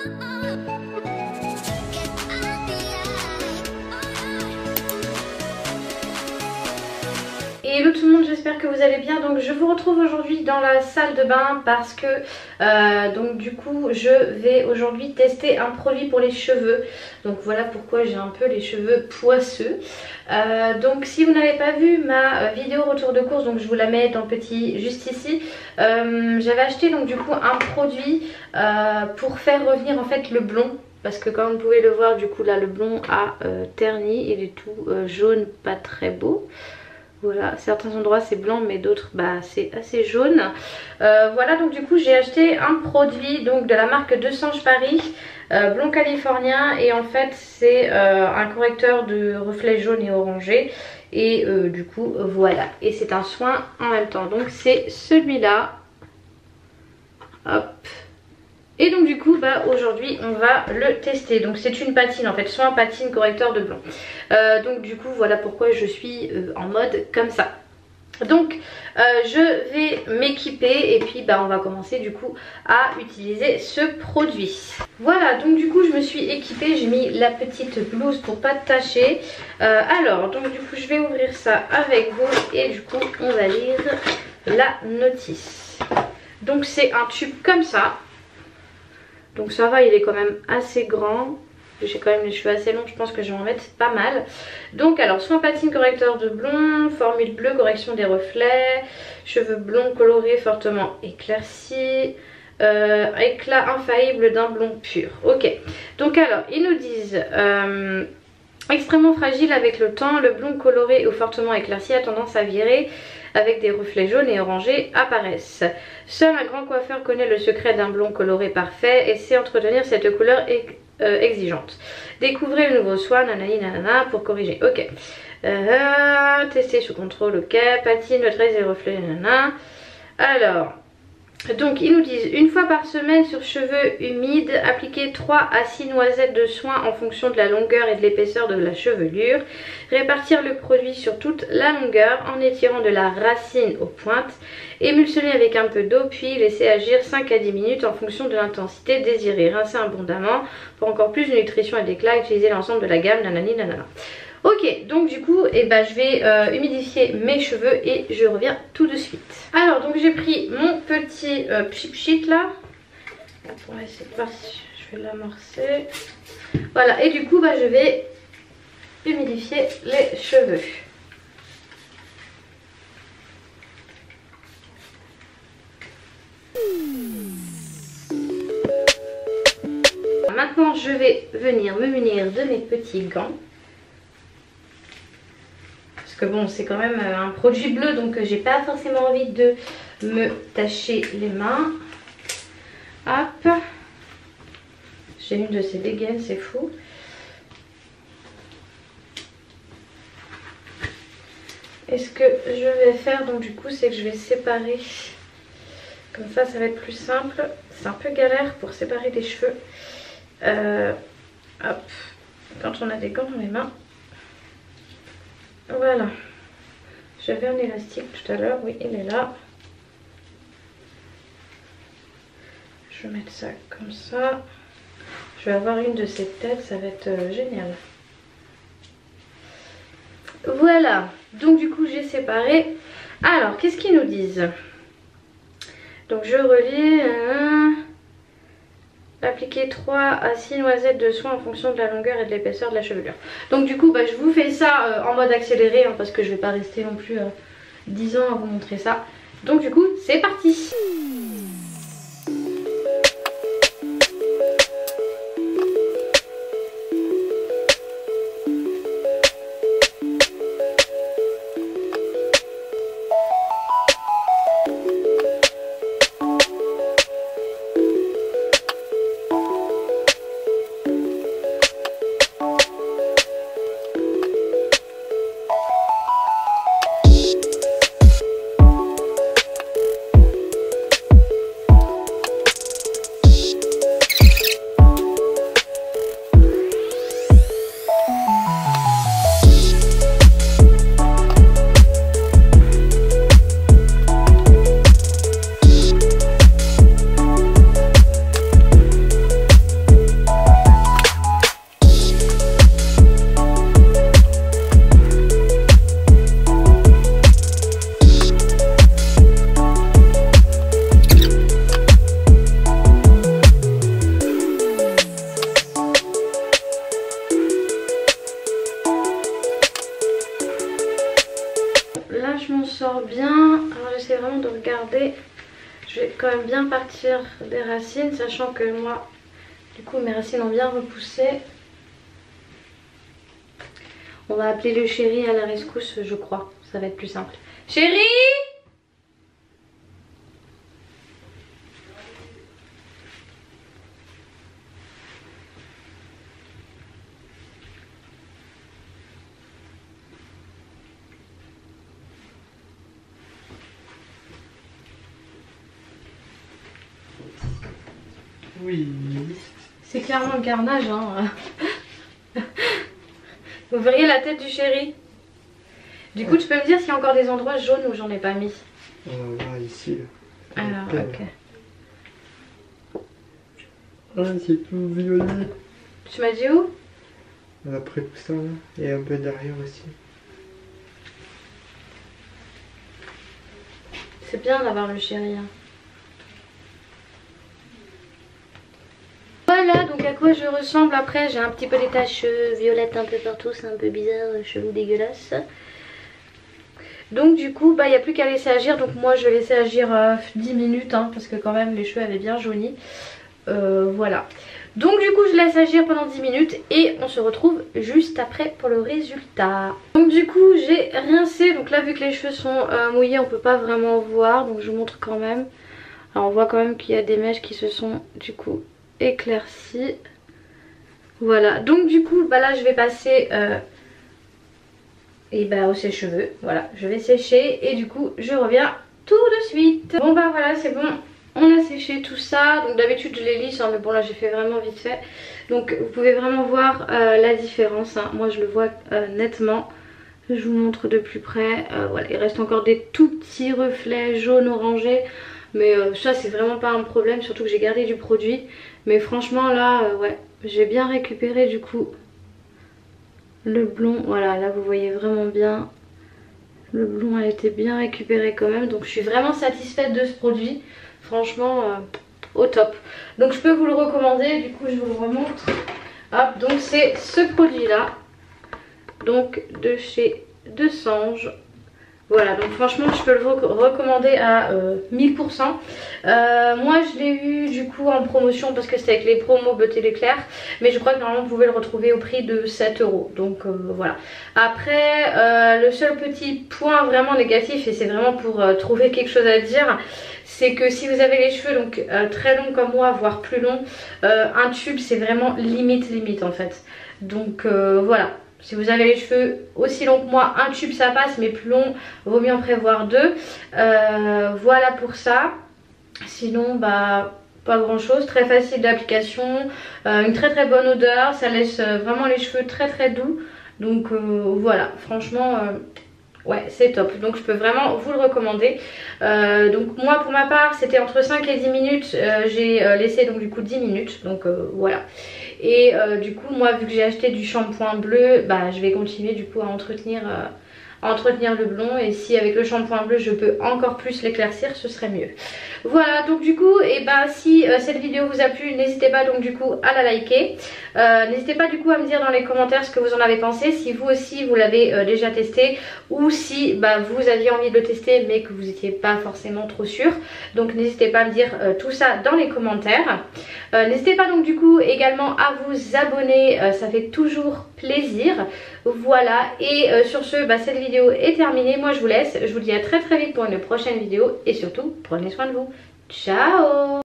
Hello tout le monde, j'espère que vous allez bien. Donc je vous retrouve aujourd'hui dans la salle de bain parce que donc du coup je vais aujourd'hui tester un produit pour les cheveux. Donc voilà pourquoi j'ai un peu les cheveux poisseux. Donc si vous n'avez pas vu ma vidéo retour de course, donc je vous la mets dans le petit juste ici. J'avais acheté donc du coup un produit pour faire revenir en fait le blond. Parce que comme vous pouvez le voir, du coup là le blond a terni, il est tout jaune, pas très beau. Voilà, certains endroits c'est blanc mais d'autres bah c'est assez jaune. Voilà, donc du coup j'ai acheté un produit donc de la marque Desange Paris, blond californien, et en fait c'est un correcteur de reflets jaunes et orangés. Et du coup voilà, et c'est un soin en même temps. Donc c'est celui-là. Hop. Et donc du coup bah aujourd'hui on va le tester. Donc c'est une patine en fait, soin patine correcteur de blond. Donc du coup voilà pourquoi je suis en mode comme ça. Donc je vais m'équiper et puis bah on va commencer du coup à utiliser ce produit. Voilà, donc du coup je me suis équipée, j'ai mis la petite blouse pour pas tacher. Alors donc du coup je vais ouvrir ça avec vous et du coup on va lire la notice. Donc c'est un tube comme ça. Donc ça va, il est quand même assez grand. J'ai quand même les cheveux assez longs, je pense que je vais en mettre pas mal. Donc alors, soin patine correcteur de blond, formule bleue, correction des reflets, cheveux blonds colorés fortement éclaircis, éclat infaillible d'un blond pur. Ok, donc alors, ils nous disent... extrêmement fragile avec le temps, le blond coloré ou fortement éclairci a tendance à virer avec des reflets jaunes et orangés apparaissent. Seul un grand coiffeur connaît le secret d'un blond coloré parfait et sait entretenir cette couleur exigeante. Découvrez le nouveau soin, nanani nanana, pour corriger. Ok. Tester sous contrôle, ok. Patine, maîtrise des reflets, nanana. Alors... Donc ils nous disent une fois par semaine sur cheveux humides, appliquez 3 à 6 noisettes de soin en fonction de la longueur et de l'épaisseur de la chevelure. Répartir le produit sur toute la longueur en étirant de la racine aux pointes. Émulsionner avec un peu d'eau puis laisser agir 5 à 10 minutes en fonction de l'intensité désirée. Rincer abondamment pour encore plus de nutrition et d'éclat. Utiliser l'ensemble de la gamme nanani nanana. Ok, donc du coup je vais humidifier mes cheveux et je reviens tout de suite. Alors donc j'ai pris mon petit cheap sheet là. On va essayer de voir si je vais l'amorcer. Voilà, et du coup je vais humidifier les cheveux. Maintenant je vais venir me munir de mes petits gants. Que bon, c'est quand même un produit bleu, donc j'ai pas forcément envie de me tacher les mains. Hop, j'ai une de ces dégaines, c'est fou. Et ce que je vais faire donc du coup c'est que je vais séparer, comme ça va être plus simple. C'est un peu galère pour séparer les cheveux. Hop, quand on a des gants dans les mains. Voilà, j'avais un élastique tout à l'heure, oui il est là. Je vais mettre ça comme ça. Je vais avoir une de ces têtes, ça va être génial. Voilà, donc du coup j'ai séparé. Alors qu'est-ce qu'ils nous disent? Donc je relis... Appliquer 3 à 6 noisettes de soin en fonction de la longueur et de l'épaisseur de la chevelure. Donc du coup je vous fais ça en mode accéléré hein, parce que je vais pas rester non plus 10 ans à vous montrer ça. Donc du coup c'est parti. regardez, je vais quand même bien partir des racines, sachant que moi, du coup mes racines ont bien repoussé. On va appeler le chéri à la rescousse, je crois, ça va être plus simple. Chéri! Oui. C'est clairement le carnage, hein. Vous verriez la tête du chéri. Du coup, tu peux me dire s'il y a encore des endroits jaunes où j'en ai pas mis. Là, ici. Là. Alors, ok. Ah, c'est tout violet. Tu m'as dit où? Après tout ça, là. Et un peu derrière aussi. C'est bien d'avoir le chéri, hein. Voilà donc à quoi je ressemble après. J'ai un petit peu des taches violettes un peu partout, c'est un peu bizarre, chelou, dégueulasse. Donc du coup bah il n'y a plus qu'à laisser agir. Donc moi je vais laisser agir 10 minutes hein, parce que quand même les cheveux avaient bien jauni. Voilà. Donc du coup je laisse agir pendant 10 minutes et on se retrouve juste après pour le résultat. Donc du coup j'ai rincé. Donc là vu que les cheveux sont mouillés on peut pas vraiment voir. Donc je vous montre quand même. Alors on voit quand même qu'il y a des mèches qui se sont du coup éclaircies. Voilà. Donc du coup bah là je vais passer et bah au sèche-cheveux. Voilà. Je vais sécher et du coup je reviens tout de suite. Bon bah voilà c'est bon. On a séché tout ça, donc d'habitude je les lisse, hein, mais bon là j'ai fait vraiment vite fait. Donc vous pouvez vraiment voir la différence, hein. Moi je le vois nettement. Je vous montre de plus près. Voilà, il reste encore des tout petits reflets jaunes orangés. Mais ça c'est vraiment pas un problème, surtout que j'ai gardé du produit. Mais franchement là, ouais, j'ai bien récupéré du coup le blond. Voilà, là vous voyez vraiment bien. Le blond a été bien récupéré quand même. Donc je suis vraiment satisfaite de ce produit. Franchement au top. Donc je peux vous le recommander. Du coup je vous le remontre. Hop, donc c'est ce produit là. Donc de chez Desange. Voilà, donc franchement je peux le recommander à 1000%. Moi je l'ai eu du coup en promotion parce que c'était avec les promos Beauté l'éclair. Mais je crois que normalement vous pouvez le retrouver au prix de 7 €. Donc voilà. Après le seul petit point vraiment négatif, et c'est vraiment pour trouver quelque chose à dire, c'est que si vous avez les cheveux donc très longs comme moi, voire plus longs, un tube c'est vraiment limite en fait. Donc voilà. Si vous avez les cheveux aussi longs que moi, un tube ça passe, mais plus long, vaut mieux en prévoir deux. Voilà pour ça. Sinon, bah pas grand chose, très facile d'application, une très bonne odeur, ça laisse vraiment les cheveux très doux. Donc voilà, franchement... ouais c'est top, donc je peux vraiment vous le recommander. Donc moi pour ma part c'était entre 5 et 10 minutes, j'ai laissé donc du coup 10 minutes, donc voilà. Et du coup moi vu que j'ai acheté du shampoing bleu, bah je vais continuer du coup à entretenir le blond, et si avec le shampoing bleu je peux encore plus l'éclaircir ce serait mieux. Voilà donc du coup et bah si cette vidéo vous a plu, n'hésitez pas donc du coup à la liker. N'hésitez pas du coup à me dire dans les commentaires ce que vous en avez pensé, si vous aussi vous l'avez déjà testé, ou si bah, vous aviez envie de le tester mais que vous n'étiez pas forcément trop sûr. Donc n'hésitez pas à me dire tout ça dans les commentaires. N'hésitez pas donc du coup également à vous abonner, ça fait toujours plaisir. Voilà, et sur ce bah, cette vidéo est terminée, moi je vous laisse, je vous dis à très vite pour une prochaine vidéo et surtout prenez soin de vous. Ciao.